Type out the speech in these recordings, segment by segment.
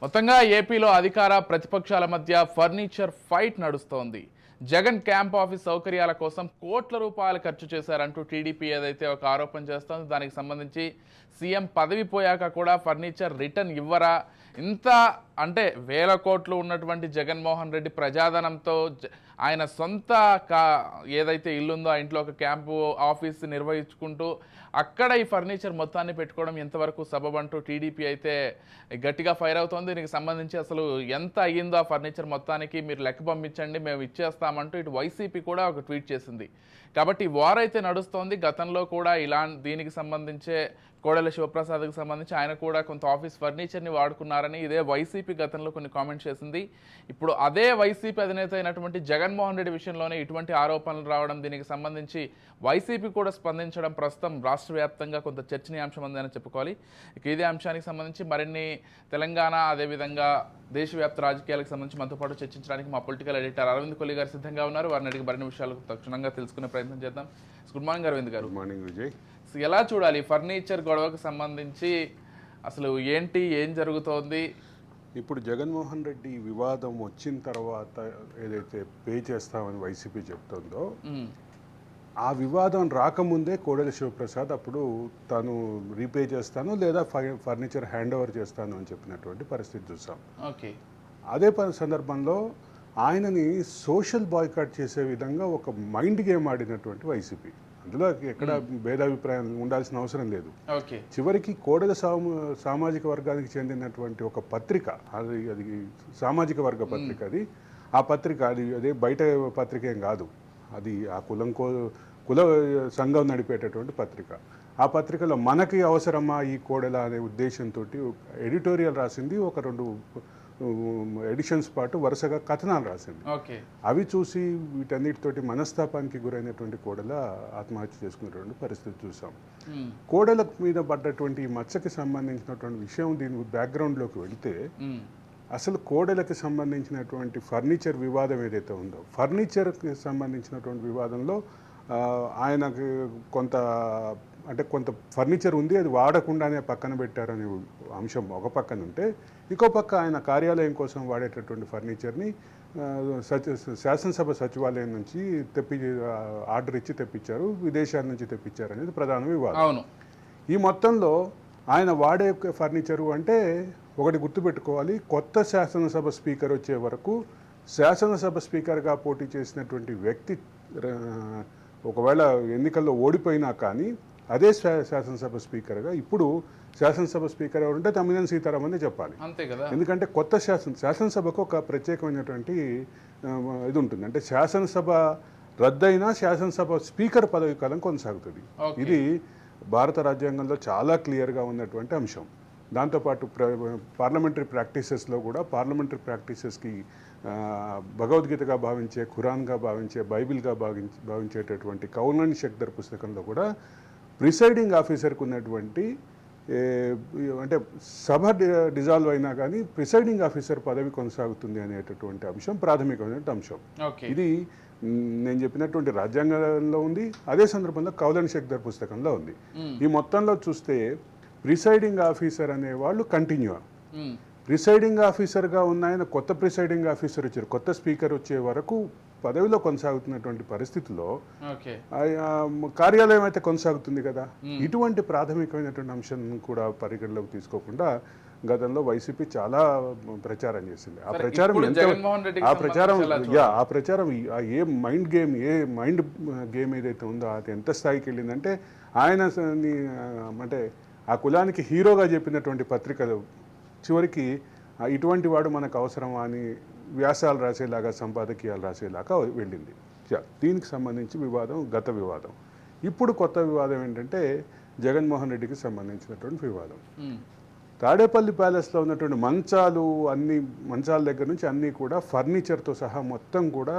మొత్తంగా ఏపీలో అధికార ప్రతిపక్షాల మధ్య ఫర్నిచర్ ఫైట్ నడుస్తోంది. జగన్ క్యాంప్ ఆఫీస్ సౌకర్యాల కోసం కోట్ల రూపాయలు ఖర్చు చేశారంటూ టీడీపీ ఏదైతే ఒక ఆరోపణ చేస్తోంది, దానికి సంబంధించి సీఎం పదవి పోయాక కూడా ఫర్నిచర్ రిటర్న్ ఇవ్వరా? ఇంత అంటే వేల కోట్లు ఉన్నటువంటి జగన్మోహన్ రెడ్డి ప్రజాధనంతో ఆయన సొంత ఏదైతే ఇల్లుందో ఆ ఇంట్లో ఒక క్యాంపు ఆఫీస్ నిర్వహించుకుంటూ అక్కడ ఈ ఫర్నిచర్ మొత్తాన్ని పెట్టుకోవడం ఎంతవరకు సబబంటూ టీడీపీ అయితే గట్టిగా ఫైర్ అవుతోంది. దీనికి సంబంధించి అసలు ఎంత అయ్యిందో ఆ ఫర్నిచర్ మొత్తానికి మీరు లెక్క పంపించండి, మేము ఇచ్చేస్తామంటూ ఇటు వైసీపీ కూడా ఒక ట్వీట్ చేసింది. కాబట్టి వార్ అయితే నడుస్తోంది. గతంలో కూడా దీనికి సంబంధించే కోడెల శివప్రసాద్కి సంబంధించి ఆయన కూడా కొంత ఆఫీస్ ఫర్నిచర్ని వాడుకున్నారని ఇదే వైసీపీ గతంలో కొన్ని కామెంట్స్ చేసింది. ఇప్పుడు అదే వైసీపీ అధినేత అయినటువంటి జగన్మోహన్ రెడ్డి విషయంలోనే ఇటువంటి ఆరోపణలు రావడం, దీనికి సంబంధించి వైసీపీ కూడా స్పందించడం ప్రస్తుతం రాష్ట్ర వ్యాప్తంగా కొంత చర్చనీయాంశం ఉందని చెప్పుకోవాలి. ఇక ఇదే అంశానికి సంబంధించి మరిన్ని తెలంగాణ అదేవిధంగా దేశవ్యాప్త రాజకీయాలకు సంబంధించి మనతో పాటు చర్చించడానికి మా పొలిటికల్ ఎడిటర్ అరవింద్ కొల్లి గారు సిద్ధంగా ఉన్నారు. వారిని అడిగి మరిన్ని విషయాలు తక్షణంగా తెలుసుకునే ప్రయత్నం చేద్దాం. గుడ్ మార్నింగ్ అరవింద్ గారు. Good morning Vijay. ఎలా చూడాలి ఫర్నిచర్ గొడవకు సంబంధించి, అసలు ఏం జరుగుతోంది? ఇప్పుడు జగన్మోహన్ రెడ్డి వివాదం వచ్చిన తర్వాత ఏదైతే పే చేస్తామని వైసీపీ చెప్తుందో, ఆ వివాదం రాకముందే కోడెల శివప్రసాద్ అప్పుడు తాను రీపే చేస్తాను లేదా ఫర్నిచర్ హ్యాండ్ ఓవర్ చేస్తాను అని చెప్పినటువంటి పరిస్థితి చూసాం. ఓకే, అదే సందర్భంలో ఆయనని సోషల్ బాయ్కాట్ చేసే విధంగా ఒక మైండ్ గేమ్ ఆడినటువంటి వైసీపీ. అందులో ఎక్కడ భేదాభిప్రాయం ఉండాల్సిన అవసరం లేదు. చివరికి కోడెల సామాజిక వర్గానికి చెందినటువంటి ఒక పత్రిక, అది సామాజిక వర్గ పత్రిక, ఆ పత్రిక అదే బయట పత్రిక ఏం కాదు, అది ఆ కుల సంఘం నడిపేటటువంటి పత్రిక. ఆ పత్రికలో మనకి అవసరమా ఈ కోడెల అనే ఉద్దేశంతో ఎడిటోరియల్ రాసింది. ఒక 2 ఎడిషన్స్ పాటు వరుసగా కథనాలు రాసింది. అవి చూసి వీటన్నిటితోటి మనస్తాపానికి గురైనటువంటి కోడెల ఆత్మహత్య చేసుకునేటువంటి పరిస్థితి చూసాం. కోడెల మీద పడ్డటువంటి ఈ మచ్చకి సంబంధించినటువంటి విషయం, దీని బ్యాక్గ్రౌండ్లోకి వెళితే అసలు కోడెలకి సంబంధించినటువంటి ఫర్నిచర్ వివాదం ఏదైతే ఉందో, ఫర్నిచర్కి సంబంధించినటువంటి వివాదంలో ఆయనకు కొంత ఫర్నిచర్ ఉంది, అది వాడకుండానే పక్కన పెట్టారనే అంశం ఒక పక్కన ఉంటే, ఇంకో పక్క ఆయన కార్యాలయం కోసం వాడేటటువంటి ఫర్నిచర్ని శాసనసభ సచివాలయం నుంచి ఆర్డర్ ఇచ్చి తెప్పించారు, విదేశాల నుంచి తెప్పించారు అనేది ప్రధాన వివాదం. ఈ మొత్తంలో ఆయన వాడే ఫర్నిచరు అంటే ఒకటి గుర్తుపెట్టుకోవాలి, కొత్త శాసనసభ స్పీకర్ వచ్చే వరకు శాసనసభ స్పీకర్గా పోటీ చేసినటువంటి వ్యక్తి ఒకవేళ ఎన్నికల్లో ఓడిపోయినా కానీ అదే శాసనసభ స్పీకర్గా ఇప్పుడు శాసనసభ స్పీకర్ ఎవరుంటే తమ్మినేని సీతారామన్ చెప్పాలి. అంతే కదా, ఎందుకంటే కొత్త శాసనసభకు ఒక ప్రత్యేకమైనటువంటి ఇది ఉంటుంది. అంటే శాసనసభ రద్దయినా శాసనసభ స్పీకర్ పదవి కాలం కొనసాగుతుంది. ఇది భారత రాజ్యాంగంలో చాలా క్లియర్గా ఉన్నటువంటి అంశం. దాంతోపాటు పార్లమెంటరీ ప్రాక్టీసెస్లో కూడా పార్లమెంటరీ ప్రాక్టీసెస్కి భగవద్గీతగా భావించే, ఖురాన్గా భావించే, బైబిల్గా భావించేటటువంటి కౌలన్ షక్దర్ పుస్తకంలో కూడా ప్రిసైడింగ్ ఆఫీసర్కి ఉన్నటువంటి అంటే సభ డిజాల్వ్ అయినా కానీ ప్రిసైడింగ్ ఆఫీసర్ పదవి కొనసాగుతుంది అనేటటువంటి అంశం ప్రాథమికమైనటువంటి అంశం. ఇది నేను చెప్పినటువంటి రాజ్యాంగంలో ఉంది, అదే సందర్భంలో కౌలన్ షక్దర్ పుస్తకంలో ఉంది. ఈ మొత్తంలో చూస్తే ప్రిసైడింగ్ ఆఫీసర్ అనేవాళ్ళు కంటిన్యూ, ప్రిసైడింగ్ ఆఫీసర్గా ఉన్న ఆయన కొత్త ప్రిసైడింగ్ ఆఫీసర్ వచ్చారు, కొత్త స్పీకర్ వచ్చే వరకు పదవిలో కొనసాగుతున్నటువంటి పరిస్థితిలో కార్యాలయం అయితే కొనసాగుతుంది కదా. ఇటువంటి ప్రాథమికమైనటువంటి అంశం కూడా పరిగణలోకి తీసుకోకుండా గతంలో వైసీపీ చాలా ప్రచారం చేసింది. ఆ ప్రచారం ఏ మైండ్ గేమ్ ఏదైతే ఉందో అది ఎంత స్థాయికి వెళ్ళిందంటే, ఆయన అంటే ఆ కులానికి హీరోగా చెప్పినటువంటి పత్రికలు చివరికి ఇటువంటి వాడు మనకు అవసరమా అని వ్యాసాలు రాసేలాగా, సంపాదకీయాలు రాసేలాగా వెళ్ళింది. దీనికి సంబంధించి వివాదం గత వివాదం. ఇప్పుడు కొత్త వివాదం ఏంటంటే జగన్మోహన్ రెడ్డికి సంబంధించినటువంటి వివాదం. తాడేపల్లి ప్యాలెస్లో ఉన్నటువంటి మంచాల దగ్గర నుంచి అన్నీ కూడా ఫర్నిచర్తో సహా మొత్తం కూడా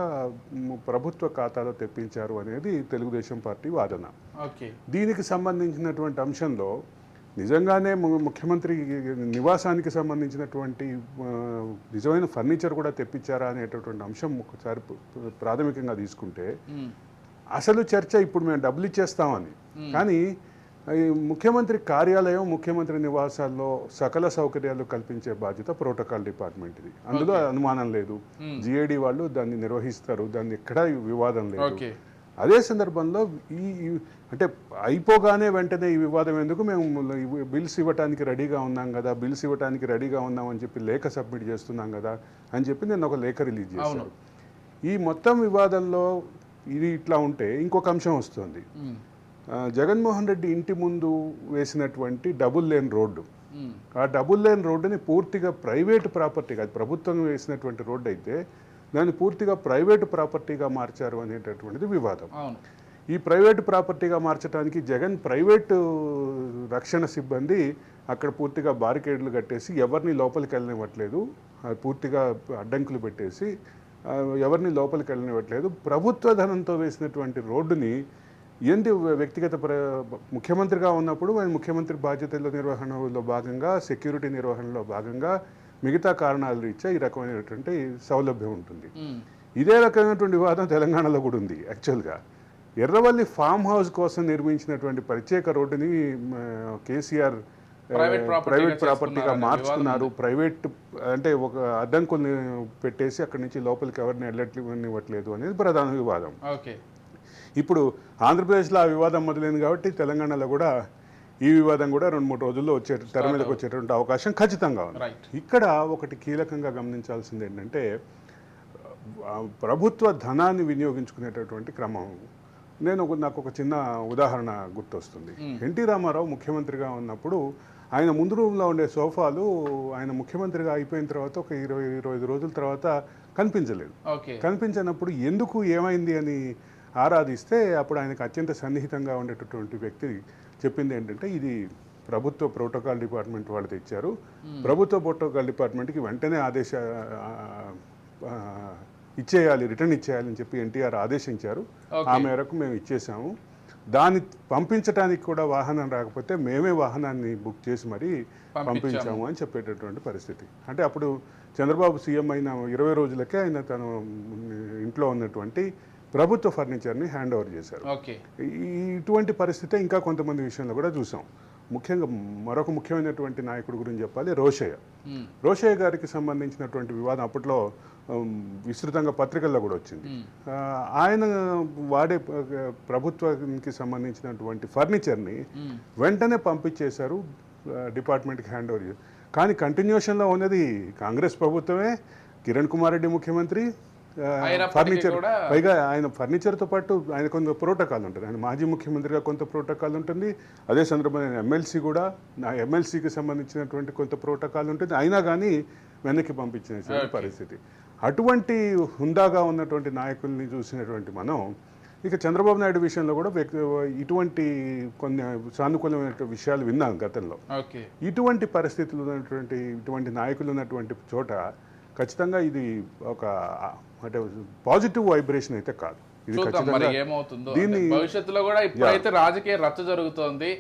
ప్రభుత్వ ఖాతాలో తెప్పించారు అనేది తెలుగుదేశం పార్టీ వాదన. దీనికి సంబంధించినటువంటి అంశంలో నిజంగానే ముఖ్యమంత్రి నివాసానికి సంబంధించినటువంటి నిజమైన ఫర్నిచర్ కూడా తెప్పించారా అనేటటువంటి అంశం ఒకసారి ప్రాథమికంగా తీసుకుంటే, అసలు చర్చ ఇప్పుడు మేము డబ్బులు ఇచ్చేస్తామని, కానీ ఈ ముఖ్యమంత్రి కార్యాలయం, ముఖ్యమంత్రి నివాసాల్లో సకల సౌకర్యాలు కల్పించే బాధ్యత ప్రోటోకాల్ డిపార్ట్మెంట్ది. అందులో అనుమానం లేదు. జిఐడి వాళ్ళు దాన్ని నిర్వహిస్తారు, దాన్ని ఎక్కడా వివాదం లేదు. అదే సందర్భంలో అంటే అయిపోగానే వెంటనే ఈ వివాదం ఎందుకు, మేము బిల్స్ ఇవ్వడానికి రెడీగా ఉన్నాం కదా, బిల్స్ ఇవ్వడానికి రెడీగా ఉన్నాం అని చెప్పి లేఖ సబ్మిట్ చేస్తున్నాం కదా అని చెప్పి నేను ఒక లేఖ రిలీజ్ చేశాను. ఈ మొత్తం వివాదంలో ఇది ఇట్లా ఉంటే ఇంకొక అంశం వస్తుంది. జగన్మోహన్ రెడ్డి ఇంటి ముందు వేసినటువంటి డబుల్ లేన్ రోడ్డు, ఆ డబుల్ లేన్ రోడ్డుని పూర్తిగా ప్రైవేటు ప్రాపర్టీగా, అది ప్రభుత్వం వేసినటువంటి రోడ్డు అయితే దాన్ని పూర్తిగా ప్రైవేటు ప్రాపర్టీగా మార్చారు అనేటటువంటిది వివాదం. ఈ ప్రైవేటు ప్రాపర్టీగా మార్చడానికి జగన్ ప్రైవేటు రక్షణ సిబ్బంది అక్కడ పూర్తిగా బారికేడ్లు కట్టేసి ఎవరిని లోపలికి వెళ్ళనివ్వట్లేదు, పూర్తిగా అడ్డంకులు పెట్టేసి ఎవరిని లోపలికి వెళ్ళనివ్వట్లేదు. ప్రభుత్వ ధనంతో వేసినటువంటి రోడ్డుని ఏంటి వ్యక్తిగత ముఖ్యమంత్రిగా ఉన్నప్పుడు ఆయన ముఖ్యమంత్రి బాధ్యతల నిర్వహణలో భాగంగా, సెక్యూరిటీ నిర్వహణలో భాగంగా మిగతా కారణాలు రీత్యా ఈ రకమైనటువంటి సౌలభ్యం ఉంటుంది. ఇదే రకమైనటువంటి వివాదం తెలంగాణలో కూడా ఉంది. యాక్చువల్గా ఎర్రవల్లి ఫామ్ హౌస్ కోసం నిర్మించినటువంటి ప్రత్యేక రోడ్డుని కేసీఆర్ ప్రైవేట్ ప్రాపర్టీగా మార్చుకున్నారు. ప్రైవేట్ అంటే ఒక అడ్డంకుల్ని పెట్టేసి అక్కడి నుంచి లోపలికి ఎవరిని వెళ్ళనివ్వట్లేదు అనేది ప్రధాన వివాదం. ఇప్పుడు ఆంధ్రప్రదేశ్లో ఆ వివాదం మొదలైంది కాబట్టి తెలంగాణలో కూడా ఈ వివాదం కూడా 2-3 రోజుల్లో తెర మీదకి వచ్చేటువంటి అవకాశం ఖచ్చితంగా ఉంది. ఇక్కడ ఒకటి కీలకంగా గమనించాల్సింది ఏంటంటే ప్రభుత్వ ధనాన్ని వినియోగించుకునేటటువంటి క్రమం. నాకు ఒక చిన్న ఉదాహరణ గుర్తొస్తుంది. ఎన్టీ రామారావు ముఖ్యమంత్రిగా ఉన్నప్పుడు ఆయన ముందు రూమ్లో ఉండే సోఫాలు ఆయన ముఖ్యమంత్రిగా అయిపోయిన తర్వాత ఒక 20-25 రోజుల తర్వాత కనిపించలేదు. కనిపించినప్పుడు ఎందుకు ఏమైంది అని ఆరాధిస్తే అప్పుడు ఆయనకు అత్యంత సన్నిహితంగా ఉండేటటువంటి వ్యక్తి చెప్పింది ఏంటంటే ఇది ప్రభుత్వ ప్రోటోకాల్ డిపార్ట్మెంట్ వాళ్ళు తెచ్చారు, ప్రభుత్వ ప్రోటోకాల్ డిపార్ట్మెంట్కి వెంటనే రిటర్న్ ఇచ్చేయాలని చెప్పి ఎన్టీఆర్ ఆదేశించారు. ఆ మేరకు మేము ఇచ్చేసాము. దాన్ని పంపించడానికి కూడా వాహనం రాకపోతే మేమే వాహనాన్ని బుక్ చేసి మరీ పంపించాము అని చెప్పేటటువంటి పరిస్థితి. అంటే అప్పుడు చంద్రబాబు సీఎం అయిన 20 రోజులకే ఆయన తన ఇంట్లో ఉన్నటువంటి ప్రభుత్వ ఫర్నిచర్ని హ్యాండ్ ఓవర్ చేశారు. ఇటువంటి పరిస్థితి ఇంకా కొంతమంది విషయంలో కూడా చూసాం. ముఖ్యంగా మరొక ముఖ్యమైనటువంటి నాయకుడి గురించి చెప్పాలి, రోషయ్య గారికి సంబంధించినటువంటి వివాదం అప్పట్లో విస్తృతంగా పత్రికల్లో కూడా వచ్చింది. ఆయన వాడే ప్రభుత్వానికి సంబంధించినటువంటి ఫర్నిచర్ని వెంటనే పంపించేశారు, డిపార్ట్మెంట్కి హ్యాండ్ ఓవర్ చేశారు. కానీ కంటిన్యూషన్లో ఉన్నది కాంగ్రెస్ ప్రభుత్వమే, కిరణ్ కుమార్ రెడ్డి ముఖ్యమంత్రి. ఫర్నిచర్ పైగా ఆయన ఫర్నిచర్తో పాటు ఆయన కొంత ప్రోటోకాల్ ఉంటుంది. ఆయన మాజీ ముఖ్యమంత్రిగా కొంత ప్రోటోకాల్ ఉంటుంది. అదే సందర్భంలో ఎమ్మెల్సీ కూడా, నా ఎమ్మెల్సీకి సంబంధించినటువంటి కొంత ప్రోటోకాల్ ఉంటుంది. అయినా కానీ వెనక్కి పంపించిన పరిస్థితి. అటువంటి హుందాగా ఉన్నటువంటి నాయకుల్ని చూసినటువంటి మనం ఇక చంద్రబాబు నాయుడు విషయంలో కూడా ఇటువంటి కొన్ని సానుకూలమైన విషయాలు విన్నాం గతంలో. ఇటువంటి పరిస్థితులు ఉన్నటువంటి, ఇటువంటి నాయకులు ఉన్నటువంటి చోట ఖచ్చితంగా ఇది ఒక అంటే పాజిటివ్ వైబ్రేషన్ అయితే కాదు. దీన్ని భవిష్యత్తులో కూడా ఇప్పుడైతే రాజకీయ రచ్చ జరుగుతోంది,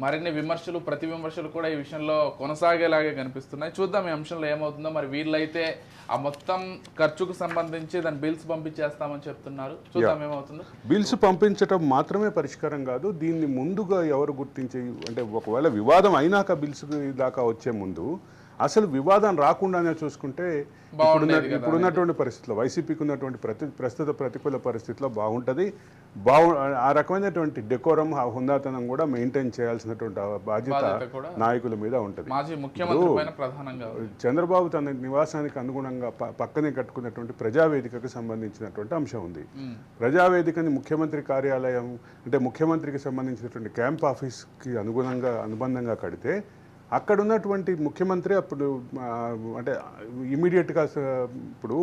మరిన్ని విమర్శలు ప్రతి విమర్శలు కూడా ఈ విషయంలో కొనసాగేలాగే కనిపిస్తున్నాయి. చూద్దాం ఈ అంశంలో ఏమవుతుందో. మరి వీళ్ళైతే ఆ మొత్తం ఖర్చుకు సంబంధించి దాని బిల్స్ పంపించేస్తామని చెప్తున్నారు. చూద్దాం ఏమవుతుందో. బిల్స్ పంపించడం మాత్రమే పరిష్కారం కాదు. దీన్ని ముందుగా ఎవరు గుర్తించి, అంటే ఒకవేళ వివాదం అయినాక బిల్స్ దాకా వచ్చే ముందు అసలు వివాదం రాకుండానే చూసుకుంటే ఇప్పుడున్నటువంటి పరిస్థితుల్లో వైసీపీకి ఉన్నటువంటి ప్రస్తుత ప్రతికూల పరిస్థితిలో బాగుంటుంది. ఆ రకమైనటువంటి డెకోరం, ఆ హుందాతనం కూడా మెయింటైన్ చేయాల్సినటువంటి బాధ్యత నాయకుల మీద ఉంటుంది. చంద్రబాబు తన నివాసానికి అనుగుణంగా పక్కనే కట్టుకున్నటువంటి ప్రజావేదికకు సంబంధించినటువంటి అంశం ఉంది. ప్రజావేదికని ముఖ్యమంత్రి కార్యాలయం అంటే ముఖ్యమంత్రికి సంబంధించినటువంటి క్యాంప్ ఆఫీస్కి అనుబంధంగా కడితే అక్కడ ఉన్నటువంటి ముఖ్యమంత్రి అప్పుడు అంటే ఇమీడియట్గా ఇప్పుడు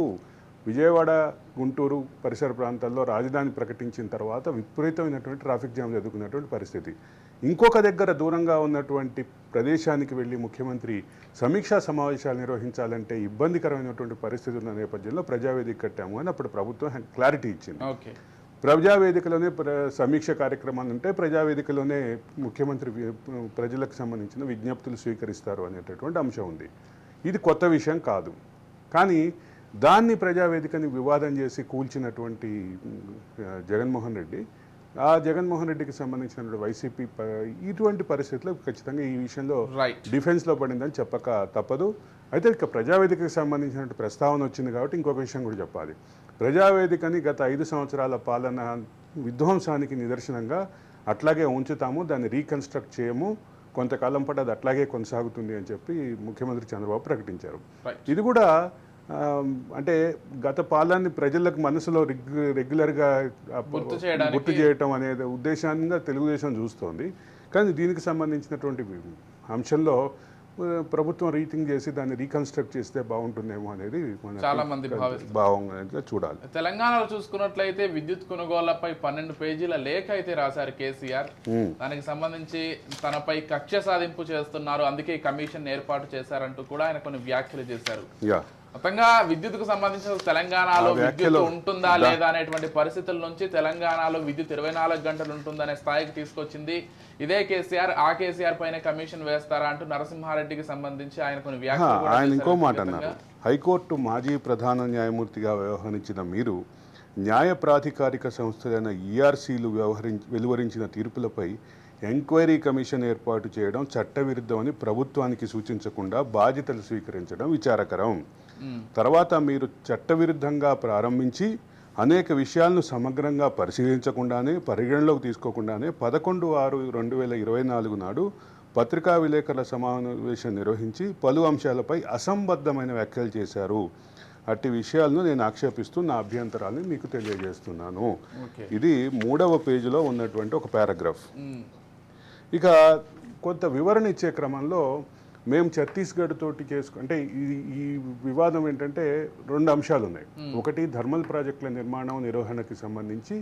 విజయవాడ, గుంటూరు పరిసర ప్రాంతాల్లో రాజధాని ప్రకటించిన తర్వాత విపరీతమైనటువంటి ట్రాఫిక్ జామ్ ఎదుర్కొన్నటువంటి పరిస్థితి. ఇంకొక దగ్గర దూరంగా ఉన్నటువంటి ప్రదేశానికి వెళ్ళి ముఖ్యమంత్రి సమీక్షా సమావేశాలు నిర్వహించాలంటే ఇబ్బందికరమైనటువంటి పరిస్థితి ఉన్న నేపథ్యంలో ప్రజావేదిక కట్టాము అని అప్పుడు ప్రభుత్వం క్లారిటీ ఇచ్చింది. ప్రజావేదికలోనే సమీక్ష కార్యక్రమాలు ఉంటాయి, ప్రజావేదికలోనే ముఖ్యమంత్రి ప్రజలకు సంబంధించిన విజ్ఞప్తులు స్వీకరిస్తారు అనేటటువంటి అంశం ఉంది. ఇది కొత్త విషయం కాదు. కానీ దాన్ని ప్రజావేదికని వివాదం చేసి కూల్చినటువంటి జగన్మోహన్ రెడ్డి ఆ జగన్మోహన్ రెడ్డికి సంబంధించిన వైసీపీ ఇటువంటి పరిస్థితుల్లో ఖచ్చితంగా ఈ విషయంలో రైట్. డిఫెన్స్లో పడిందని చెప్పక తప్పదు. అయితే ఇక ప్రజావేదికకి సంబంధించిన ప్రస్తావన వచ్చింది కాబట్టి ఇంకొక విషయం కూడా చెప్పాలి. ప్రజావేదికని గత 5 సంవత్సరాల పాలన విధ్వంసానికి నిదర్శనంగా అట్లాగే ఉంచుతాము, దాన్ని రీకన్స్ట్రక్ట్ చేయము, కొంతకాలం పాటు అది అట్లాగే కొనసాగుతుంది అని చెప్పి ముఖ్యమంత్రి చంద్రబాబు ప్రకటించారు. రైట్. ఇది కూడా అంటే గత పాలనని ప్రజలకు మనసులో రెగ్యులర్గా గుర్తు చేయటం అనేది ఉద్దేశంగా తెలుగుదేశం చూస్తోంది. కానీ దీనికి సంబంధించినటువంటి అంశంలో ప్రభుత్వం రీథింక్ చేసి దాన్ని రీకన్స్ట్రక్ట్ చేస్తే బాగుంటుందేమో అనేది చాలా మంది భావంగా చూడాలి. తెలంగాణలో చూసుకున్నట్లయితే విద్యుత్ కొనుగోళ్లపై 12 పేజీల లేఖ అయితే రాశారు కేసీఆర్. దానికి సంబంధించి తనపై కక్ష సాధింపు చేస్తున్నారు, అందుకే కమిషన్ ఏర్పాటు చేశారంటూ కూడా ఆయన కొన్ని వ్యాఖ్యలు చేశారు. మొత్తంగా విద్యుత్కు సంబంధించిన తెలంగాణలో విద్యుత్ ఉంటుందా లేదా అనేటువంటి పరిస్థితుల నుంచి తెలంగాణలో విద్యుత్ 24 గంటలు ఉంటుందనే స్థాయికి తీసుకొచ్చింది ఇదే కేసీఆర్. ఆ కేసీఆర్ పైన కమిషన్ వేస్తారా అంటూ నరసింహారెడ్డికి సంబంధించి ఆయన కొన్ని వ్యాఖ్యలు. ఆయన ఇంకో మాట అన్నారు. హైకోర్టు మాజీ ప్రధాన న్యాయమూర్తిగా వ్యవహరించిన మీరు న్యాయ ప్రాధికారిక సంస్థలైన ఈఆర్సీలు వెలువరించిన తీర్పులపై ఎంక్వైరీ కమిషన్ ఏర్పాటు చేయడం చట్టవిరుద్ధమని ప్రభుత్వానికి సూచించకుండా బాధ్యతలు స్వీకరించడం విచారకరం. తర్వాత మీరు చట్టవిరుద్ధంగా ప్రారంభించి అనేక విషయాలను సమగ్రంగా పరిశీలించకుండానే పరిగణలోకి తీసుకోకుండానే 11/6/2024 నాడు పత్రికా విలేకరుల సమావేశం నిర్వహించి పలు అంశాలపై అసంబద్ధమైన వ్యాఖ్యలు చేశారు. అట్టి విషయాలను నేను ఆక్షేపిస్తూ నా అభ్యంతరాన్ని మీకు తెలియజేస్తున్నాను. ఇది 3వ పేజీలో ఉన్నటువంటి ఒక పారాగ్రాఫ్. ఇక కొంత వివరణ ఇచ్చే క్రమంలో మేము ఛత్తీస్గఢ్ తోటి అంటే ఈ వివాదం ఏంటంటే 2 అంశాలు ఉన్నాయి. ఒకటి థర్మల్ ప్రాజెక్టుల నిర్మాణం నిర్వహణకి సంబంధించి,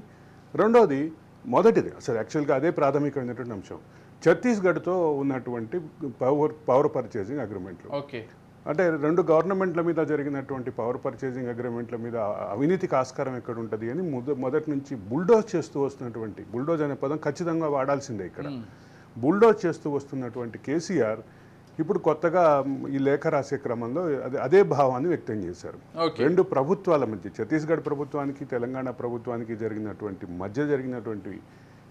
రెండోది మొదటిది అసలు యాక్చువల్గా అదే ప్రాథమికమైనటువంటి అంశం ఛత్తీస్గఢ్తో ఉన్నటువంటి పవర్ పర్చేసింగ్ అగ్రిమెంట్లు. అంటే 2 గవర్నమెంట్ల మీద జరిగినటువంటి పవర్ పర్చేసింగ్ అగ్రిమెంట్ల మీద అవినీతికి ఆస్కారం ఎక్కడ ఉంటుంది అని మొదటి నుంచి బుల్డోజ్ చేస్తూ వస్తున్నటువంటి, బుల్డోజ్ అనే పదం ఖచ్చితంగా వాడాల్సిందే ఇక్కడ, బుల్డోజ్ చేస్తూ వస్తున్నటువంటి కేసీఆర్ ఇప్పుడు కొత్తగా ఈ లేఖ రాసే క్రమంలో అదే భావాన్ని వ్యక్తం చేశారు. 2 ప్రభుత్వాల మధ్య, ఛత్తీస్గఢ్ ప్రభుత్వానికి తెలంగాణ ప్రభుత్వానికి జరిగినటువంటి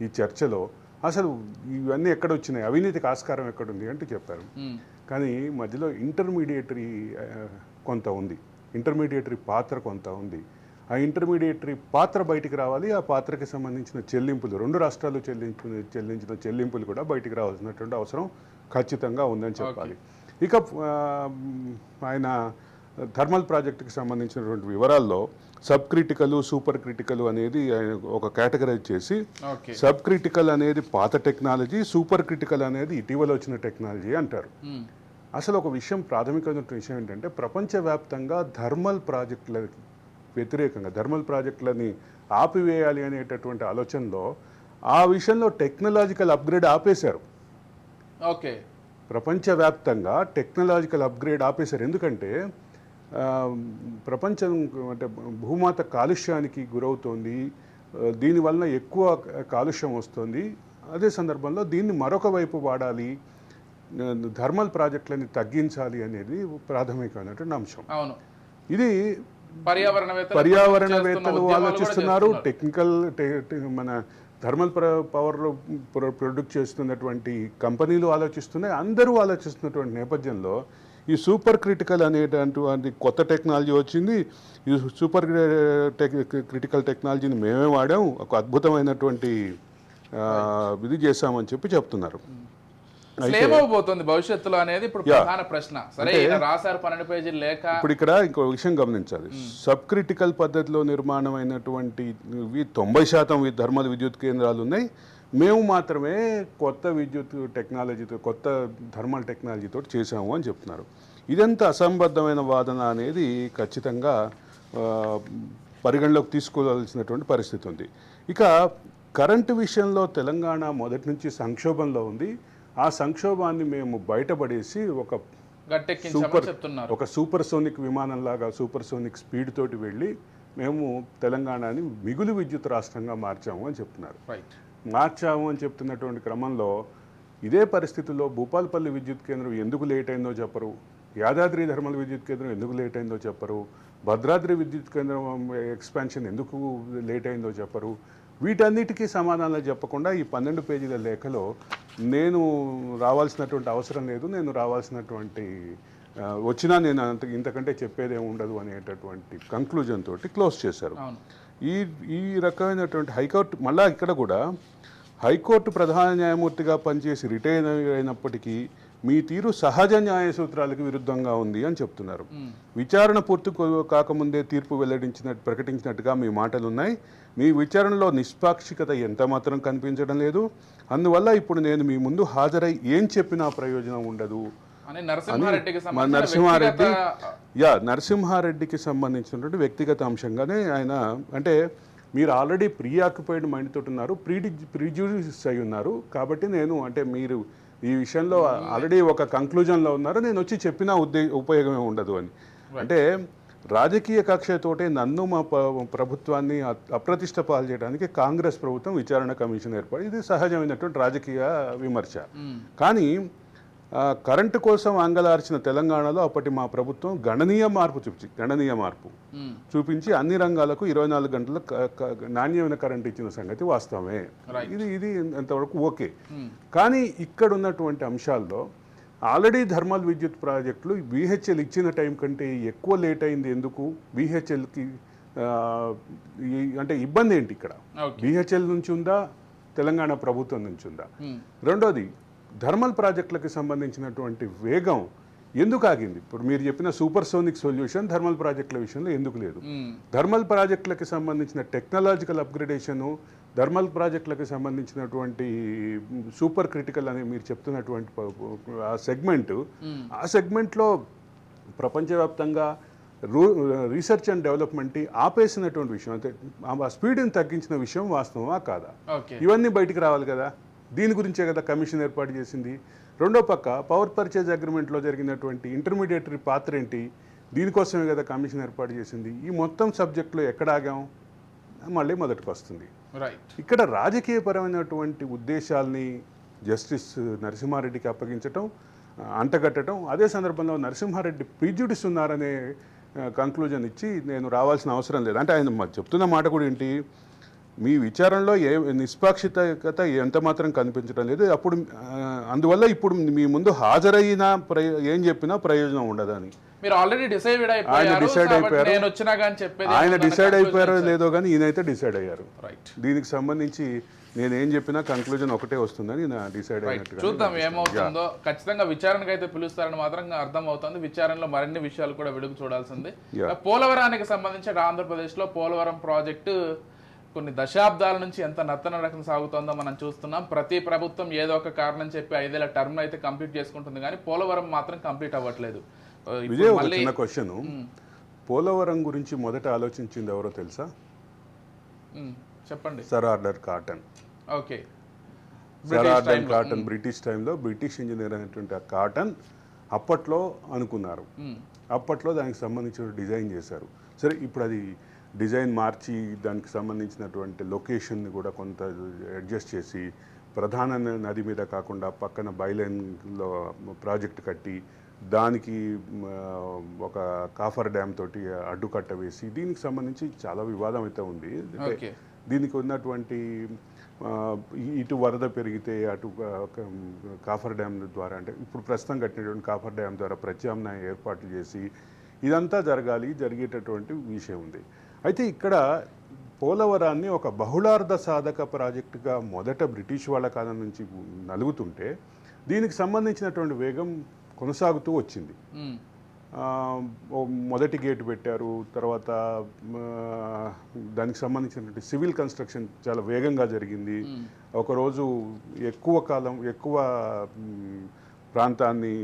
ఈ చర్చలో అసలు ఇవన్నీ ఎక్కడొచ్చినాయి, అవినీతికి ఆస్కారం ఎక్కడుంది అంటే చెప్పారు. కానీ మధ్యలో ఇంటర్మీడియటరీ కొంత ఉంది, ఇంటర్మీడియటరీ పాత్ర కొంత ఉంది. ఆ ఇంటర్మీడియటరీ పాత్ర బయటికి రావాలి. ఆ పాత్రకి సంబంధించిన చెల్లింపులు 2 రాష్ట్రాలు చెల్లించిన చెల్లింపులు కూడా బయటికి రావాల్సినటువంటి అవసరం ఖచ్చితంగా ఉందని చెప్పాలి. ఇక ఆయన థర్మల్ ప్రాజెక్టుకి సంబంధించినటువంటి వివరాల్లో సబ్ క్రిటికల్, సూపర్ క్రిటికల్ అనేది ఒక కేటగరైజ్ చేసి, సబ్ క్రిటికల్ అనేది పాత టెక్నాలజీ, సూపర్ క్రిటికల్ అనేది ఇటీవల వచ్చిన టెక్నాలజీ అంటారు. అసలు ఒక విషయం, ప్రాథమికమైన విషయం ఏంటంటే ప్రపంచవ్యాప్తంగా థర్మల్ ప్రాజెక్టులకి వ్యతిరేకంగా థర్మల్ ప్రాజెక్టులని ఆపివేయాలి అనేటటువంటి ఆలోచనలో ఆ విషయంలో టెక్నాలజికల్ అప్గ్రేడ్ ఆపేశారు. ప్రపంచవ్యాప్తంగా టెక్నాలజికల్ అప్గ్రేడ్ ఆపేశారు. ఎందుకంటే ప్రపంచం అంటే భూమాత కాలుష్యానికి గురవుతోంది, దీనివలన ఎక్కువ కాలుష్యం వస్తుంది. అదే సందర్భంలో దీన్ని మరొక వైపు వాడాలి, థర్మల్ ప్రాజెక్టులని తగ్గించాలి అనేది ప్రాథమికమైనటువంటి అంశం. ఇది పర్యావరణవేత్తలు ఆలోచిస్తున్నారు, టెక్నికల్ మన థర్మల్ పవర్ ప్రొడ్యూస్ చేస్తున్నటువంటి కంపెనీలు ఆలోచిస్తున్నాయి, అందరూ ఆలోచిస్తున్నటువంటి నేపథ్యంలో ఈ సూపర్ క్రిటికల్ అనేటటువంటి కొత్త టెక్నాలజీ వచ్చింది. ఈ సూపర్ క్రిటికల్ టెక్నాలజీని మేమే వాడాం, ఒక అద్భుతమైనటువంటి ఇది చేశామని చెప్తున్నారు. ఏమవుతుంది భవిష్యత్తులో అనేది ఇప్పుడు ప్రధాన ప్రశ్న. సరే, రాశారు 12 పేజీల లేఖ. ఇప్పుడు ఇక్కడ ఇంకో విషయం గమనించాలి. సబ్ క్రిటికల్ పద్ధతిలో నిర్మాణం అయినటువంటి 90% థర్మల్ విద్యుత్ కేంద్రాలు ఉన్నాయి. మేము మాత్రమే కొత్త విద్యుత్ టెక్నాలజీతో, కొత్త థర్మల్ టెక్నాలజీతో చేశాము అని చెప్తున్నారు. ఇదంతా అసంబద్ధమైన వాదన అనేది ఖచ్చితంగా పరిగణలోకి తీసుకోవాల్సినటువంటి పరిస్థితి ఉంది. ఇక కరెంటు విషయంలో తెలంగాణ మొదటి నుంచి సంక్షోభంలో ఉంది. ఆ సంక్షోభాన్ని మేము బయటపడేసి ఒక సూపర్ సోనిక్ విమానంలాగా సూపర్ సోనిక్ స్పీడ్ తోటి వెళ్ళి మేము తెలంగాణని మిగులు విద్యుత్ రాష్ట్రంగా మార్చాము అని చెప్తున్నారు. మార్చాము అని చెప్తున్నటువంటి క్రమంలో ఇదే పరిస్థితుల్లో భూపాలపల్లి విద్యుత్ కేంద్రం ఎందుకు లేట్ అయిందో చెప్పరు, యాదాద్రి థర్మల్ విద్యుత్ కేంద్రం ఎందుకు లేట్ అయిందో చెప్పరు, భద్రాద్రి విద్యుత్ కేంద్రం ఎక్స్పాన్షన్ ఎందుకు లేట్ అయిందో చెప్పరు. వీటన్నిటికీ సమాధానాలు చెప్పకుండా ఈ 12 పేజీల లేఖలో నేను రావాల్సినటువంటి అవసరం లేదు, నేను రావాల్సినటువంటి వచ్చినా నేను ఇంతకంటే చెప్పేదేం ఉండదు అనేటటువంటి కంక్లూజన్ తోటి క్లోజ్ చేశారు. ఈ ఈ రకమైనటువంటి హైకోర్టు మళ్ళా ఇక్కడ కూడా హైకోర్టు ప్రధాన న్యాయమూర్తిగా పనిచేసి రిటైర్ అయినప్పటికీ మీ తీరు సహజ న్యాయ సూత్రాలకు విరుద్ధంగా ఉంది అని చెప్తున్నారు. విచారణ పూర్తి కాకముందే తీర్పు ప్రకటించినట్టుగా మీ మాటలు ఉన్నాయి. మీ విచారణలో నిష్పాక్షికత ఎంత మాత్రం కనిపించడం లేదు. అందువల్ల ఇప్పుడు నేను మీ ముందు హాజరై ఏం చెప్పినా ప్రయోజనం ఉండదు. నరసింహారెడ్డికి సంబంధించినటువంటి వ్యక్తిగత అంశంగానే ఆయన అంటే మీరు ఆల్రెడీ ప్రీ ఆక్యుపైడ్ మైండ్ తోటి ఉన్నారు, ప్రిజ్యూడిస్ అయి ఉన్నారు. కాబట్టి నేను అంటే మీరు ఈ విషయంలో ఆల్రెడీ ఒక కంక్లూజన్లో ఉన్నారు, నేను వచ్చి చెప్పినా ఉపయోగమే ఉండదు అని. అంటే రాజకీయ కక్షతోటే నన్ను మా ప్రభుత్వాన్ని అప్రతిష్ట పాలు చేయడానికి కాంగ్రెస్ ప్రభుత్వం విచారణ కమిషన్ ఏర్పడి ఇది సహజమైనటువంటి రాజకీయ విమర్శ. కానీ కరెంటు కోసం అంగలార్చిన తెలంగాణలో అప్పటి మా ప్రభుత్వం గణనీయ మార్పు చూపించి అన్ని రంగాలకు 24 గంటల నాణ్యమైన కరెంట్ ఇచ్చిన సంగతి వాస్తవమే. ఇది ఎంతవరకు ఓకే. కానీ ఇక్కడ ఉన్నటువంటి అంశాల్లో ఆల్రెడీ థర్మల్ విద్యుత్ ప్రాజెక్టులు BHEL ఇచ్చిన టైం కంటే ఎక్కువ లేట్ అయింది. ఎందుకు? BHELకి అంటే ఇబ్బంది ఏంటి ఇక్కడ? BHEL నుంచి ఉందా, తెలంగాణ ప్రభుత్వం నుంచి ఉందా? రెండోది థర్మల్ ప్రాజెక్టులకు సంబంధించినటువంటి వేగం ఎందుకు ఆగింది? ఇప్పుడు మీరు చెప్పిన సూపర్ సోనిక్ సొల్యూషన్ థర్మల్ ప్రాజెక్టుల విషయంలో ఎందుకు లేదు? థర్మల్ ప్రాజెక్టులకు సంబంధించిన టెక్నాలజికల్ అప్గ్రేడేషను, థర్మల్ ప్రాజెక్టులకు సంబంధించినటువంటి సూపర్ క్రిటికల్ అని మీరు చెప్తున్నటువంటి ఆ సెగ్మెంట్లో ప్రపంచవ్యాప్తంగా రీసెర్చ్ అండ్ డెవలప్మెంట్ ఆపేసినటువంటి విషయం, అంటే ఆ స్పీడ్ని తగ్గించిన విషయం వాస్తవమా కాదా? ఇవన్నీ బయటికి రావాలి కదా. దీని గురించే కదా కమిషన్ ఏర్పాటు చేసింది. రెండో పక్క పవర్ పర్చేజ్ అగ్రిమెంట్లో జరిగినటువంటి ఇంటర్మీడియటరీ పాత్ర ఏంటి? దీనికోసమే కదా కమిషన్ ఏర్పాటు చేసింది. ఈ మొత్తం సబ్జెక్టులో ఎక్కడ ఆగాం? మళ్ళీ మొదటికి వస్తుంది. ఇక్కడ రాజకీయపరమైనటువంటి ఉద్దేశాల్ని జస్టిస్ నరసింహారెడ్డికి అప్పగించటం, అంటగట్టడం, అదే సందర్భంలో నరసింహారెడ్డి ప్రిజ్యూడిస్ ఉన్నారనే కంక్లూజన్ ఇచ్చి నేను రావాల్సిన అవసరం లేదు అంటే ఆయన చెప్తున్న మాట కూడా ఏంటి? మీ విచారణలో నిష్పాక్షికత ఎంత మాత్రం కనిపించడం లేదు, అప్పుడు అందువల్ల ఇప్పుడు మీ ముందు హాజరైన ఏం చెప్పినా ప్రయోజనం ఉండదని ఆయన డిసైడ్ అయిపోయారో లేదో కానీ ఈయనైతే డిసైడ్ అయ్యారు. దీనికి సంబంధించి నేనేం చెప్పినా కంక్లూజన్ ఒకటే వస్తుందని డిసైడ్ అయినట్టు. చూద్దాం ఏమవుతుందో. ఖచ్చితంగా విచారణకు అయితే పిలుస్తారని మాత్రం అర్థం అవుతుంది. విచారణలో మరిన్ని విషయాలు కూడా వెలుగు చూడాల్సింది. పోలవరానికి సంబంధించి ఆంధ్రప్రదేశ్ లో పోలవరం ప్రాజెక్టు కొన్ని దశాబ్దాల నుంచి ఎంత నత్తనడకం సాగుతుందో మనం చూస్తున్నాం. ప్రతి ప్రభుత్వం ఏదో ఒక కారణం చెప్పి 5 ఏళ్ల టర్మ్ అయితే కంప్లీట్ చేసుకుంటుంది, కానీ పోలవరం మాత్రం కంప్లీట్ అవ్వట్లేదు. విజయ్, ఒక చిన్న క్వశ్చన్. పోలవరం గురించి మొదట ఆలోచించింది ఎవరో తెలుసా? చెప్పండి. Sir order cotton. Okay. Sir order cotton British టైంలో బ్రిటిష్ ఇంజనీర్ అనేటువంటి ఆ కాటన్ అప్పట్లో అనుకున్నారు. అప్పట్లో దానికి సంబంధించిన డిజైన్ చేశారు. సరే, ఇప్పుడు అది డిజైన్ మార్చి దానికి సంబంధించినటువంటి లొకేషన్ని కూడా కొంత అడ్జస్ట్ చేసి ప్రధాన నది మీద కాకుండా పక్కన బైలైన్లో ప్రాజెక్ట్ కట్టి దానికి ఒక కాఫర్ డ్యామ్ తోటి అడ్డుకట్ట వేసి దీనికి సంబంధించి చాలా వివాదం అయితే ఉంది. దీనికి ఉన్నటువంటి ఇటు వరద పెరిగితే అటు కాఫర్ డ్యామ్ ద్వారా, అంటే ఇప్పుడు ప్రస్తుతం కట్టినటువంటి కాఫర్ డ్యామ్ ద్వారా ప్రత్యామ్నాయ ఏర్పాట్లు చేసి ఇదంతా జరిగేటటువంటి విషయం ఉంది. అయితే ఇక్కడ పోలవరాన్ని ఒక బహుళార్థ సాధక ప్రాజెక్టుగా మొదట బ్రిటిష్ వాళ్ళ కాలం నుంచి నలుగుతుంటే దీనికి సంబంధించినటువంటి వేగం కొనసాగుతూ వచ్చింది. మొదటి గేటు పెట్టారు, తర్వాత దానికి సంబంధించినటువంటి సివిల్ కన్స్ట్రక్షన్ చాలా వేగంగా జరిగింది. ఒకరోజు ఎక్కువ ప్రాంతాన్ని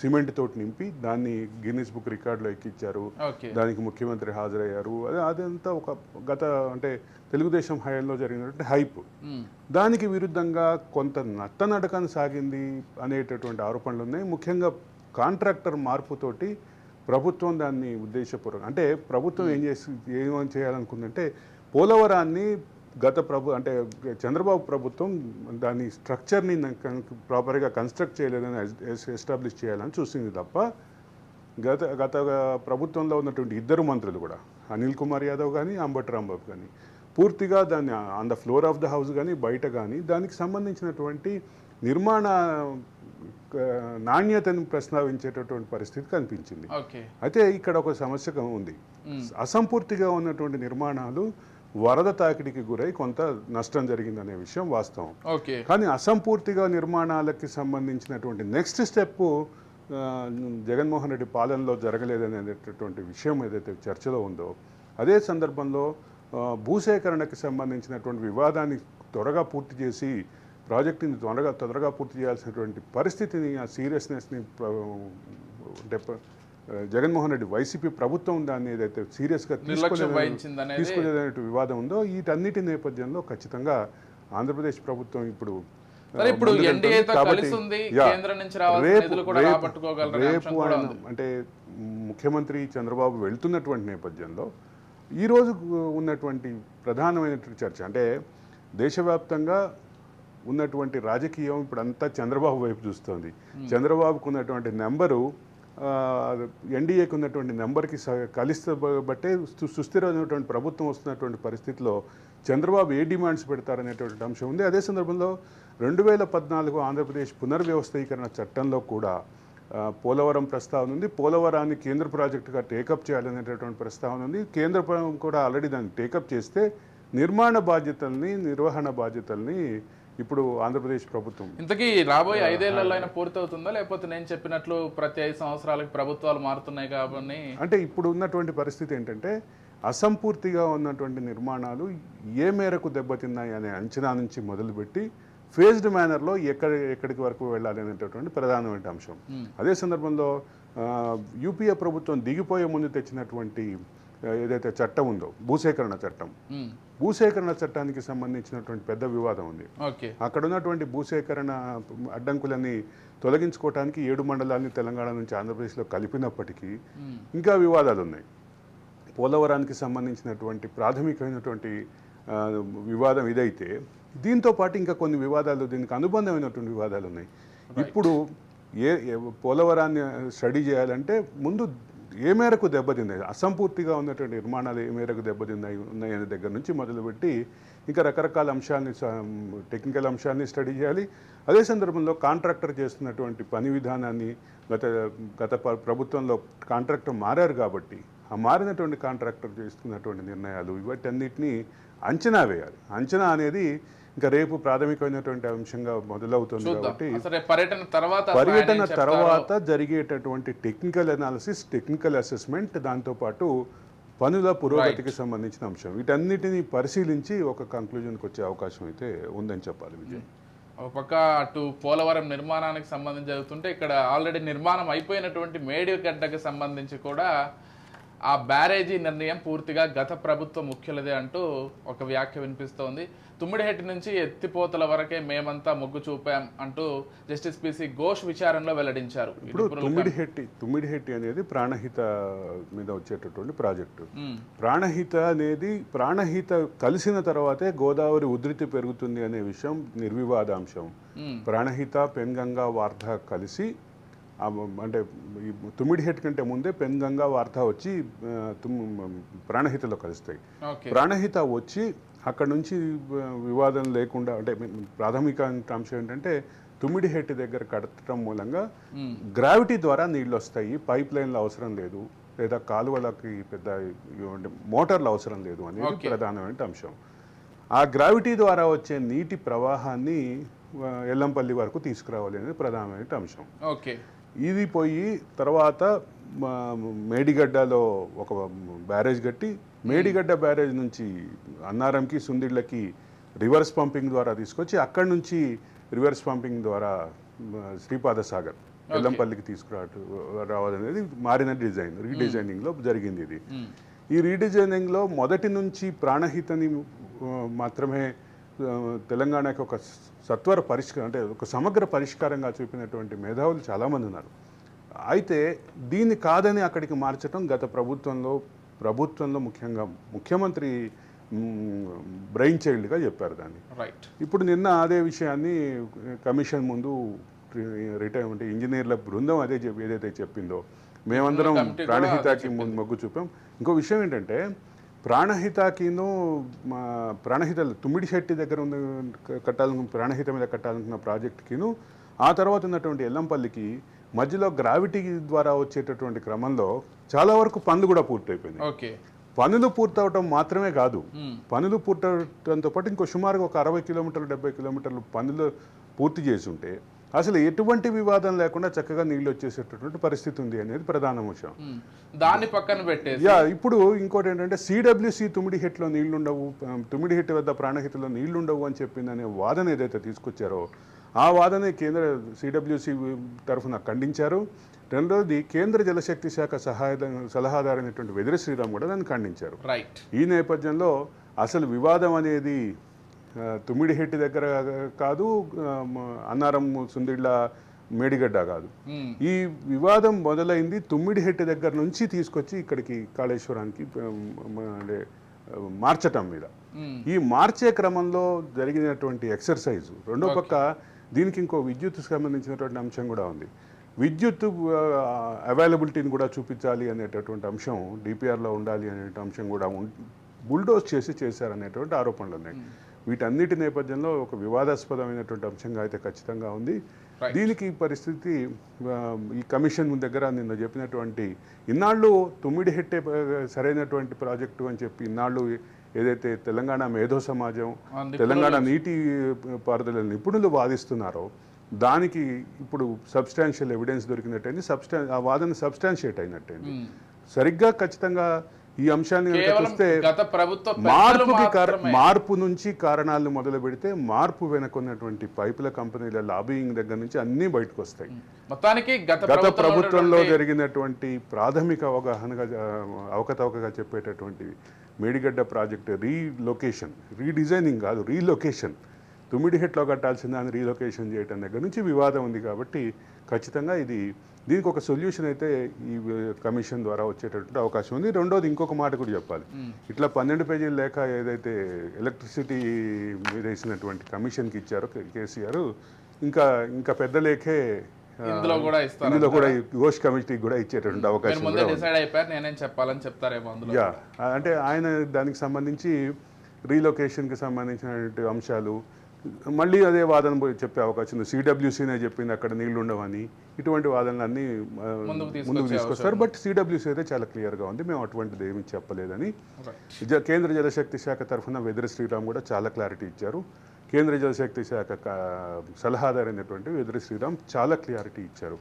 సిమెంట్ తోటి నింపి దాన్ని గిన్నిస్ బుక్ రికార్డులో ఎక్కించారు. దానికి ముఖ్యమంత్రి హాజరయ్యారు. అదంతా ఒక అంటే తెలుగుదేశం హయాంలో జరిగినటువంటి హైప్. దానికి విరుద్ధంగా కొంత నత్తనడకన సాగింది అనేటటువంటి ఆరోపణలు ఉన్నాయి. ముఖ్యంగా కాంట్రాక్టర్ మార్పుతోటి ప్రభుత్వం దాన్ని ఉద్దేశపూర్వకంగా, అంటే ప్రభుత్వం ఏం చేయాలనుకుందంటే పోలవరాన్ని అంటే చంద్రబాబు ప్రభుత్వం దాని స్ట్రక్చర్ని ప్రాపర్గా కన్స్ట్రక్ట్ చేయలేదని ఎస్టాబ్లిష్ చేయాలని చూసింది తప్ప గత ప్రభుత్వంలో ఉన్నటువంటి 2 మంత్రులు కూడా, అనిల్ కుమార్ యాదవ్ కానీ అంబటి రాంబాబు కానీ, పూర్తిగా దాన్ని on the floor of the house కానీ బయట కానీ దానికి సంబంధించినటువంటి నిర్మాణ నాణ్యతను ప్రస్తావించేటటువంటి పరిస్థితి కనిపించింది. అయితే ఇక్కడ ఒక సమస్య ఉంది. అసంపూర్తిగా ఉన్నటువంటి నిర్మాణాలు వరద తాకిడికి గురై కొంత నష్టం జరిగిందనే విషయం వాస్తవం. కానీ అసంపూర్తిగా నిర్మాణాలకి సంబంధించినటువంటి నెక్స్ట్ స్టెప్ జగన్మోహన్ రెడ్డి పాలనలో జరగలేదనేటటువంటి విషయం ఏదైతే చర్చలో ఉందో, అదే సందర్భంలో భూసేకరణకి సంబంధించినటువంటి వివాదాన్ని త్వరగా పూర్తి చేసి ప్రాజెక్టుని త్వరగా పూర్తి చేయాల్సినటువంటి పరిస్థితిని, ఆ సీరియస్నెస్ని అంటే జగన్మోహన్ రెడ్డి వైసీపీ ప్రభుత్వం దాన్ని ఏదైతే సీరియస్గా తీసుకోలేదనే వివాదం ఉందో, వీటన్నిటి నేపథ్యంలో ఖచ్చితంగా ఆంధ్రప్రదేశ్ ప్రభుత్వం ఇప్పుడు రేపు అంటే ముఖ్యమంత్రి చంద్రబాబు వెళ్తున్నటువంటి నేపథ్యంలో ఈరోజు ఉన్నటువంటి ప్రధానమైనటువంటి చర్చ అంటే దేశవ్యాప్తంగా ఉన్నటువంటి రాజకీయం ఇప్పుడు అంతా చంద్రబాబు వైపు చూస్తోంది. చంద్రబాబుకు ఉన్నటువంటి నెంబరు ఎన్డీఏకి ఉన్నటువంటి నెంబర్కి కలిస్తే బట్టే సుస్థిరమైనటువంటి ప్రభుత్వం వస్తున్నటువంటి పరిస్థితిలో చంద్రబాబు ఏ డిమాండ్స్ పెడతారనేటువంటి అంశం ఉంది. అదే సందర్భంలో 2014 ఆంధ్రప్రదేశ్ పునర్వ్యవస్థీకరణ చట్టంలో కూడా పోలవరం ప్రస్తావన ఉంది. పోలవరాన్ని కేంద్ర ప్రాజెక్టుగా టేకప్ చేయాలనేటటువంటి ప్రస్తావన ఉంది. కేంద్ర ప్రభుత్వం కూడా ఆల్రెడీ దాన్ని టేకప్ చేస్తే నిర్మాణ బాధ్యతల్ని, నిర్వహణ బాధ్యతల్ని ఇప్పుడు ఆంధ్రప్రదేశ్ ప్రభుత్వం ఇంతకీ రాబోయే 5 ఏళ్లలో అయినా పూర్తవుతుందా, లేకపోతే నేను చెప్పినట్లు ప్రతి 5 సంవత్సరాలకు ప్రభుత్వాలు మారుతున్నాయి కాబట్టి? అంటే ఇప్పుడు ఉన్నటువంటి పరిస్థితి ఏంటంటే అసంపూర్తిగా ఉన్నటువంటి నిర్మాణాలు ఏ మేరకు దెబ్బతిన్నాయి అనే అంచనా నుంచి మొదలుపెట్టి ఫేజ్డ్ మేనర్లో ఎక్కడికి వరకు వెళ్ళాలి అనేటటువంటి ప్రధానమైన అంశం. అదే సందర్భంలో యూపీఏ ప్రభుత్వం దిగిపోయే ముందు తెచ్చినటువంటి ఏదైతే చట్టం ఉందో భూసేకరణ చట్టానికి సంబంధించినటువంటి పెద్ద వివాదం ఉంది. అక్కడ ఉన్నటువంటి భూసేకరణ అడ్డంకులన్నీ తొలగించుకోవడానికి 7 మండలాన్ని తెలంగాణ నుంచి ఆంధ్రప్రదేశ్లో కలిపినప్పటికీ ఇంకా వివాదాలు ఉన్నాయి. పోలవరానికి సంబంధించినటువంటి ప్రాథమికమైనటువంటి వివాదం ఇదైతే, దీంతో పాటు ఇంకా కొన్ని వివాదాలు, దీనికి అనుబంధమైనటువంటి వివాదాలు ఉన్నాయి. ఇప్పుడు పోలవరాన్ని స్టడీ చేయాలంటే ముందు ఏ మేరకు దెబ్బతిన్నాయి, అసంపూర్తిగా ఉన్నటువంటి నిర్మాణాలు ఏ మేరకు ఉన్నాయనే దగ్గర నుంచి మొదలుపెట్టి ఇంకా రకరకాల అంశాలని, టెక్నికల్ అంశాన్ని స్టడీ చేయాలి. అదే సందర్భంలో కాంట్రాక్టర్ చేస్తున్నటువంటి పని విధానాన్ని, గత ప్రభుత్వంలో కాంట్రాక్టర్ మారారు కాబట్టి ఆ మారినటువంటి కాంట్రాక్టర్ చేస్తున్నటువంటి నిర్ణయాలు, వీటన్నిటినీ అంచనా వేయాలి. అంచనా అనేది ఇంకా రేపు ప్రాథమికమైనటువంటి అంశంగా మొదలవుతుంది కాబట్టి పర్యటన తర్వాత జరిగేటటువంటి టెక్నికల్ అనాలిసిస్, టెక్నికల్ అసెస్మెంట్, దాంతోపాటు పనుల పురోగతికి సంబంధించిన అంశం, వీటన్నిటిని పరిశీలించి ఒక కంక్లూజన్కి వచ్చే అవకాశం అయితే ఉందని చెప్పాలి. విజయ్, ఒక పక్క అటు పోలవరం నిర్మాణానికి సంబంధించి జరుగుతుంటే, ఇక్కడ ఆల్రెడీ నిర్మాణం అయిపోయినటువంటి మేడిగడ్డకి సంబంధించి కూడా ఆ బ్యారేజీ నిర్ణయం పూర్తిగా గత ప్రభుత్వ ముఖ్యులదే అంటూ ఒక వ్యాఖ్య వినిపిస్తోంది. తుమ్మిడిహెట్టి నుంచి ఎత్తిపోతల వరకే మేమంతా మొగ్గు చూపాం అంటూ జస్టిస్ పిసి ఘోష్ విచారణలో వెల్లడించారు. ఇప్పుడు తుమ్మిడిహెట్టి అనేది ప్రాణహిత మీద వచ్చేటటువంటి ప్రాజెక్టు. ప్రాణహిత కలిసిన తర్వాతే గోదావరి ఉధృతి పెరుగుతుంది అనే విషయం నిర్వివాదాంశం. ప్రాణహిత, పెన్గంగా, వార్ధ కలిసి, అంటే తుమ్మిడిహెట్ కంటే ముందే పెన్గంగా, వార్ధ వచ్చి ప్రాణహితలో కలుస్తాయి. ప్రాణహిత వచ్చి అక్కడ నుంచి వివాదం లేకుండా, అంటే ప్రాథమిక అంశం ఏంటంటే తుమ్మిడిహెట్టి దగ్గర కట్టడం మూలంగా గ్రావిటీ ద్వారా నీళ్ళు వస్తాయి, పైప్ లైన్లు అవసరం లేదు, లేదా కాలువలకి పెద్ద మోటార్లు అవసరం లేదు అనేది ప్రధానమైన అంశం. ఆ గ్రావిటీ ద్వారా వచ్చే నీటి ప్రవాహాన్ని ఎల్లంపల్లి వరకు తీసుకురావాలి అనేది ప్రధానమైన అంశం. ఇది పోయి తర్వాత మేడిగడ్డలో ఒక బ్యారేజ్ కట్టి, మేడిగడ్డ బ్యారేజ్ నుంచి అన్నారంకి, సుందిళ్ళకి రివర్స్ పంపింగ్ ద్వారా తీసుకొచ్చి అక్కడి నుంచి రివర్స్ పంపింగ్ ద్వారా శ్రీపాద సాగర్, ఎల్లంపల్లికి తీసుకురావాలనేది మారిన రీడిజైనింగ్లో జరిగింది. ఈ రీడిజైనింగ్లో మొదటి నుంచి ప్రాణహితని మాత్రమే తెలంగాణకి ఒక సత్వర పరిష్కారం, అంటే ఒక సమగ్ర పరిష్కారంగా చూపినటువంటి మేధావులు చాలామంది ఉన్నారు. అయితే దీన్ని కాదని అక్కడికి మార్చడం గత ప్రభుత్వంలో ముఖ్యంగా ముఖ్యమంత్రి బ్రెయిన్ చైల్డ్గా చెప్పారు దాన్ని. ఇప్పుడు నిన్న అదే విషయాన్ని కమిషన్ ముందు రిటైర్మెంట్ ఇంజనీర్ల బృందం ఏదైతే చెప్పిందో, మేమందరం ప్రాణహితకి మొగ్గు చూపాం. ఇంకో విషయం ఏంటంటే ప్రాణహితకిను ప్రాణహిత తుమ్మిడి శెట్టి దగ్గర ఉన్న ప్రాణహిత మీద కట్టాలనుకున్న ప్రాజెక్టుకిను ఆ తర్వాత ఉన్నటువంటి ఎల్లంపల్లికి మధ్యలో గ్రావిటీ ద్వారా వచ్చేటటువంటి క్రమంలో చాలా వరకు పనులు కూడా పూర్తయిపోయినాయి. ఓకే, పనులు పూర్తవటం మాత్రమే కాదు, పనులు పూర్తవడంతో పాటు ఇంకో సుమారుగా ఒక 60 కిలోమీటర్లు 70 కిలోమీటర్లు పనులు పూర్తి చేసి ఉంటే అసలు ఎటువంటి వివాదం లేకుండా చక్కగా నీళ్ళు వచ్చేసేటటువంటి పరిస్థితి ఉంది అనేది ప్రధాన అంశం. దాన్ని పక్కన పెట్టేసి ఇప్పుడు ఇంకోటి ఏంటంటే సిడబ్ల్యూసి తుమ్మిడిహెట్లో నీళ్లుండవు, తుమ్మిడిహెట్టి వద్ద ప్రాణహితలో నీళ్లుండవు అని చెప్పిందనే వాదన ఏదైతే తీసుకొచ్చారో ఆ వాదన కేంద్ర సిడబ్ల్యూసి తరఫున ఖండించారు. రెండోది కేంద్ర జలశక్తి శాఖ సలహాదారైనటువంటి వెదిరి శ్రీరామ్ కూడా దాన్ని ఖండించారు. ఈ నేపథ్యంలో అసలు వివాదం అనేది తుమ్మిడిహెట్టి దగ్గర కాదు, అన్నారం సుందిళ్ళ మేడిగడ్డ కాదు. ఈ వివాదం మొదలైంది తుమ్మిడిహెట్టి దగ్గర నుంచి తీసుకొచ్చి ఇక్కడికి కాళేశ్వరానికి మార్చటం మీద. ఈ మార్చే క్రమంలో జరిగినటువంటి ఎక్సర్సైజు రెండో పక్క దీనికి ఇంకో విద్యుత్ సంబంధించినటువంటి అంశం కూడా ఉంది. విద్యుత్ అవైలబిలిటీని కూడా చూపించాలి అనేటటువంటి అంశం, డిపిఆర్లో ఉండాలి అనే అంశం కూడా బుల్డోజ్ చేశారనేటువంటి ఆరోపణలు ఉన్నాయి. వీటన్నిటి నేపథ్యంలో ఒక వివాదాస్పదమైనటువంటి అంశంగా అయితే ఖచ్చితంగా ఉంది. దీనికి పరిస్థితి ఈ కమిషన్ దగ్గర నిన్న చెప్పినటువంటి ఇన్నాళ్ళు తుమ్మిడిహెట్టే సరైనటువంటి ప్రాజెక్టు అని చెప్పి ఇన్నాళ్ళు ఏదైతే తెలంగాణ మేధో సమాజం, తెలంగాణ నీటి పారుదల నిపుణులు వాదిస్తున్నారో దానికి ఇప్పుడు సబ్స్టాన్షియల్ ఎవిడెన్స్ దొరికినట్టయింది, ఆ వాదన సబ్స్టాన్షియేట్ అయినట్టయింది. సరిగ్గా ఖచ్చితంగా ఈ అంశాన్ని చూస్తే మార్పు నుంచి కారణాలను మొదలు పెడితే మార్పు వెనుకున్నటువంటి పైపుల కంపెనీల లాబియింగ్ దగ్గర నుంచి అన్ని బయటకు వస్తాయి. మొత్తానికి గత ప్రభుత్వంలో జరిగినటువంటి ప్రాథమిక అవకతవకగా చెప్పేటటువంటి మేడిగడ్డ ప్రాజెక్టు రీడిజైనింగ్ కాదు, రీలొకేషన్, తుమ్మిడిహెట్లో కట్టాల్సిన దాన్ని రీలొకేషన్ చేయడం దగ్గర నుంచి వివాదం ఉంది. కాబట్టి ఖచ్చితంగా దీనికి ఒక సొల్యూషన్ అయితే ఈ కమిషన్ ద్వారా వచ్చేటటువంటి అవకాశం ఉంది. రెండోది ఇంకొక మాట కూడా చెప్పాలి. ఇట్లా 12 పేజీల లేఖ ఏదైతే ఎలక్ట్రిసిటీ మీద వేసినటువంటి కమిషన్కి ఇచ్చారో కేసీఆర్, ఇంకా పెద్ద లేఖే ఇందులో కూడా ఘోష్ కమిటీకి కూడా ఇచ్చేటటువంటి అవకాశం అంటే ఆయన దానికి సంబంధించి రీలొకేషన్కి సంబంధించినటువంటి అంశాలు మళ్ళీ అదే వాదన చెప్పే అవకాశం ఉంది. సిడబ్ల్యూసీనే చెప్పింది అక్కడ నీళ్లు ఉండవని, ఇటువంటి వాదనలన్నీ ముందుకు తీసుకొస్తారు. బట్ సిడబ్ల్యూసీ అయితే చాలా క్లియర్గా ఉంది, మేము అటువంటిది ఏమీ చెప్పలేదని. కేంద్ర జలశక్తి శాఖ తరఫున వెదిరి శ్రీరామ్ కూడా చాలా క్లారిటీ ఇచ్చారు. కేంద్ర జలశక్తి శాఖ సలహాదారైనటువంటి వెదిరి శ్రీరామ్ చాలా క్లారిటీ ఇచ్చారు.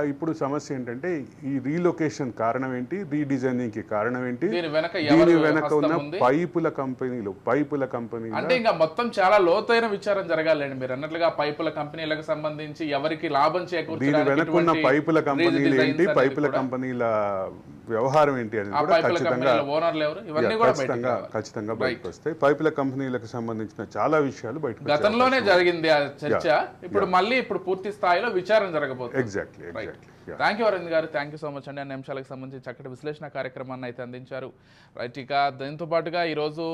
ఇప్పుడు సమస్య ఏంటంటే ఈ రీలొకేషన్ కారణం ఏంటి, రీడిజైనింగ్కి కారణం ఏంటి, దీని వెనక ఉన్న పైపుల కంపెనీలు అంటే ఇంకా మొత్తం చాలా లోతైన విచారం జరగాలండి. మీరు అన్నట్లుగా పైపుల కంపెనీలకు సంబంధించి ఎవరికి లాభం చేకూర్చాలి, దీని వెనక ఉన్న పైపుల కంపెనీలు ఏంటి, పైపుల కంపెనీల వ్యవహారం ఏంటి అనేది కూడా ఖచ్చితంగా బయటకు వస్తాయి. పైపుల కంపెనీలకు సంబంధించిన చాలా విషయాలు బయటకు గతంలోనే జరిగింది ఆ చర్చ, ఇప్పుడు పూర్తి స్థాయిలో విచారణ జరగబోతుంది. ఎగ్జాక్ట్లీ. థ్యాంక్ యూ అరవింద్ గారు, థ్యాంక్ యూ సో మచ్ అండి. అన్ని అంశాలకు సంబంధించి చక్కటి విశ్లేషణ కార్యక్రమాన్ని అయితే అందించారు. రైట్, ఇక దీంతో పాటుగా ఈరోజు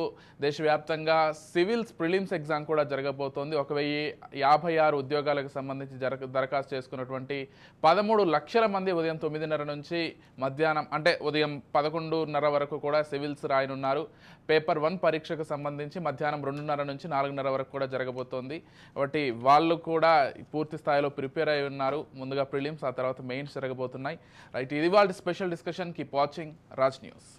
దేశవ్యాప్తంగా సివిల్స్ ప్రిలిమ్స్ ఎగ్జామ్ కూడా జరగబోతోంది. 1056 ఉద్యోగాలకు సంబంధించి దరఖాస్తు చేసుకున్నటువంటి 13 లక్షల మంది ఉదయం 9:30 నుంచి మధ్యాహ్నం అంటే ఉదయం 11:30 వరకు కూడా సివిల్స్ రాయనున్నారు. పేపర్ 1 పరీక్షకు సంబంధించి మధ్యాహ్నం 2:30 నుంచి 4:30 వరకు కూడా జరగబోతోంది. కాబట్టి వాళ్ళు కూడా పూర్తి స్థాయిలో ప్రిపేర్ అయి ఉన్నారు. ముందుగా ప్రిలిమ్స్, ఆ తర్వాత మెయిన్స్ జరగబోతున్నాయి. రైట్, ఇది వాళ్ళ special discussion. Keep watching Raj news.